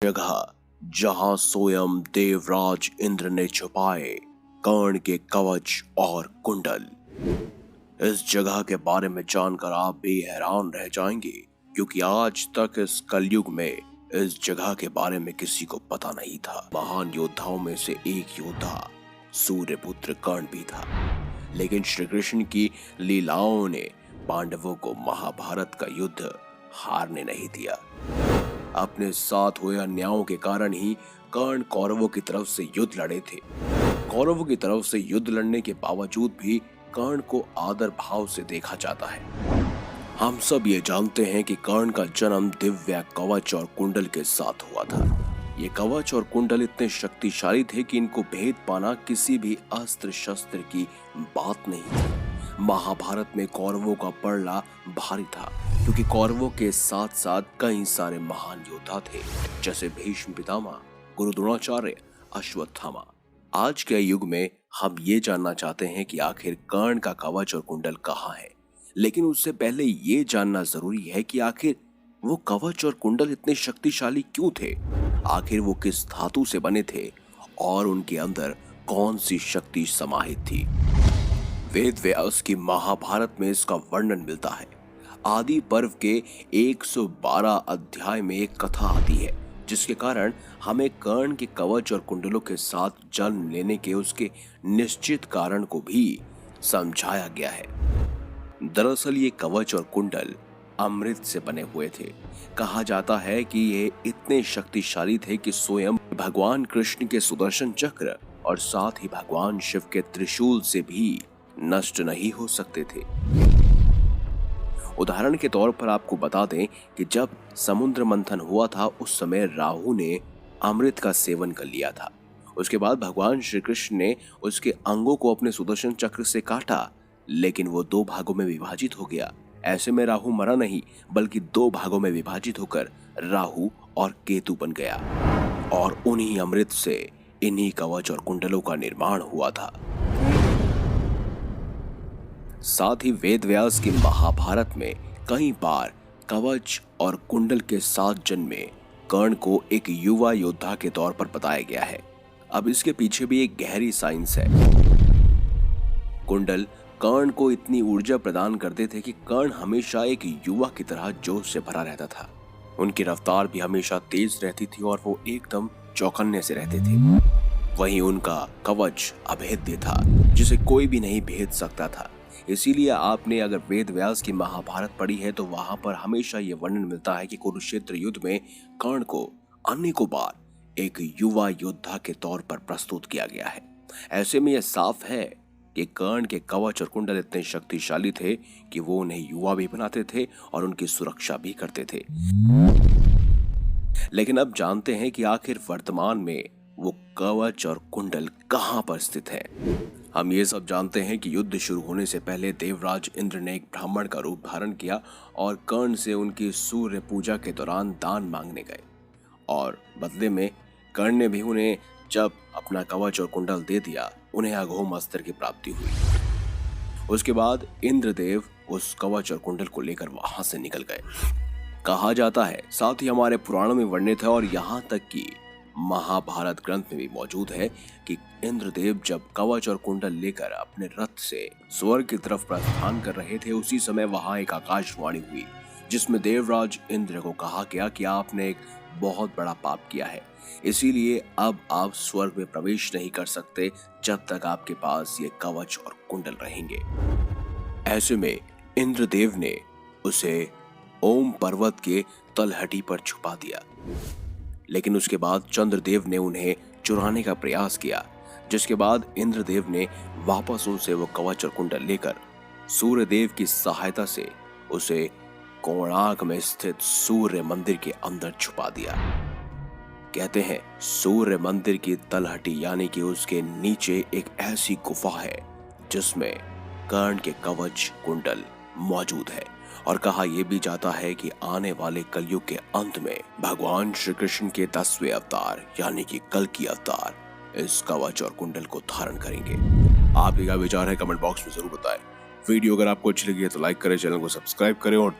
जगह जहां स्वयं देवराज इंद्र ने छुपाए कर्ण के कवच और कुंडल। इस जगह के बारे में जानकर आप भी हैरान रह जाएंगे, क्योंकि आज तक इस कलयुग में इस जगह के बारे में किसी को पता नहीं था। महान योद्धाओं में से एक योद्धा सूर्यपुत्र कर्ण भी था, लेकिन श्री कृष्ण की लीलाओं ने पांडवों को महाभारत का युद्ध हारने नहीं दिया। अपने साथ हुए अन्यायों के कारण ही कर्ण कौरवों की तरफ से युद्ध लड़े थे। कौरवों की तरफ से युद्ध लड़ने के बावजूद भी कर्ण को आदर भाव से देखा जाता है। हम सब ये जानते हैं कि कर्ण का जन्म दिव्य कवच और कुंडल के साथ हुआ था। ये कवच और कुंडल इतने शक्तिशाली थे कि इनको भेद पाना किसी भी अस्त्र शस्त्र की बात नहीं थी। महाभारत में कौरवों का पलड़ा भारी था, क्योंकि कौरवों के साथ साथ कई सारे महान योद्धा थे, जैसे भीष्म पितामह, गुरु द्रोणाचार्य, अश्वत्थामा। आज के युग में हम ये जानना चाहते हैं कि आखिर कर्ण का कवच और कुंडल कहाँ है, लेकिन उससे पहले ये जानना जरूरी है कि आखिर वो कवच और कुंडल इतने शक्तिशाली क्यों थे, आखिर वो किस धातु से बने थे और उनके अंदर कौन सी शक्ति समाहित थी। वेद व्यास की महाभारत में इसका वर्णन मिलता है। आदि पर्व के 112 अध्याय में एक कथा आती है, जिसके कारण हमें कर्ण के कवच और कुंडलों के साथ जन्म लेने के उसके निश्चित कारण को भी समझाया गया है। दरअसल ये कवच और कुंडल अमृत से बने हुए थे। कहा जाता है कि ये इतने शक्तिशाली थे कि स्वयं भगवान कृष्ण के सुदर्शन चक्र और साथ ही भगवान शिव के त्रिशूल से भी नष्ट नहीं हो सकते थे। उदाहरण के तौर पर आपको बता दें कि जब समुद्र मंथन हुआ था, उस समय राहु ने अमृत का सेवन कर लिया था। उसके बाद भगवान श्री कृष्ण ने उसके अंगों को अपने सुदर्शन चक्र से काटा, लेकिन वो 2 भागों में विभाजित हो गया। ऐसे में राहु मरा नहीं, बल्कि 2 भागों में विभाजित होकर राहु और केतु बन गया, और उन्हीं अमृत से इन्हीं कवच और कुंडलों का निर्माण हुआ था। साथ ही वेद व्यास की महाभारत में कई बार कवच और कुंडल के साथ जन्मे कर्ण को एक युवा योद्धा के तौर पर बताया गया है। अब इसके पीछे भी एक गहरी साइंस है। कुंडल कर्ण को इतनी ऊर्जा प्रदान करते थे कि कर्ण हमेशा एक युवा की तरह जोश से भरा रहता था। उनकी रफ्तार भी हमेशा तेज रहती थी और वो एकदम चौकन्ने से रहते थे। वहीं उनका कवच अभेद्य था, जिसे कोई भी नहीं भेद सकता था। इसीलिए आपने अगर वेद व्यास की महाभारत पढ़ी है तो वहां पर हमेशा ये वर्णन मिलता है कि कुरुक्षेत्र युद्ध में कर्ण को अनेकों बार एक युवा योद्धा के तौर पर प्रस्तुत किया गया है। ऐसे में यह साफ है कि कर्ण के कवच और कुंडल इतने शक्तिशाली थे कि वो उन्हें युवा भी बनाते थे और उनकी सुरक्षा भी करते थे। लेकिन अब जानते हैं कि आखिर वर्तमान में वो कवच और कुंडल कहां पर स्थित है। हम ये सब जानते हैं कि युद्ध शुरू होने से पहले देवराज इंद्र ने एक ब्राह्मण का रूप धारण किया और कर्ण से उनकी सूर्य पूजा के दौरान दान मांगने गए, और बदले में कर्ण ने भी उन्हें जब अपना कवच और कुंडल दे दिया, उन्हें अघोम अस्त्र की प्राप्ति हुई। उसके बाद इंद्रदेव उस कवच और कुंडल को लेकर वहां से निकल गए। कहा जाता है, साथ ही हमारे पुराणों में वर्णित है और यहाँ तक कि महाभारत ग्रंथ में भी मौजूद है कि इंद्रदेव जब कवच और कुंडल लेकर अपने रथ से स्वर्ग की तरफ प्रस्थान कर रहे थे, उसी समय वहां एक आकाशवाणी हुई, जिसमें देवराज इंद्र को कहा गया कि आपने एक बहुत बड़ा पाप किया है, इसीलिए अब आप स्वर्ग में प्रवेश नहीं कर सकते जब तक आपके पास ये कवच और कुंडल रहेंगे। ऐसे में इंद्रदेव ने उसे ओम पर्वत के तलहटी पर छुपा दिया, लेकिन उसके बाद चंद्रदेव ने उन्हें चुराने का प्रयास किया, जिसके बाद इंद्रदेव ने वापस उनसे वो कवच और कुंडल लेकर सूर्यदेव की सहायता से उसे कोणार्क में स्थित सूर्य मंदिर के अंदर छुपा दिया। कहते हैं सूर्य मंदिर की तलहटी यानी कि उसके नीचे एक ऐसी गुफा है जिसमें कर्ण के कवच कुंडल मौजूद है, और कहा यह भी जाता है कि आने वाले कलयुग के अंत में भगवान श्री कृष्ण के 10वें अवतार यानी कि कल्कि अवतार इस कवच और कुंडल को धारण करेंगे। आपका क्या विचार है कमेंट बॉक्स में जरूर बताएं। वीडियो अगर आपको अच्छी लगी है तो लाइक करें, चैनल को सब्सक्राइब करें और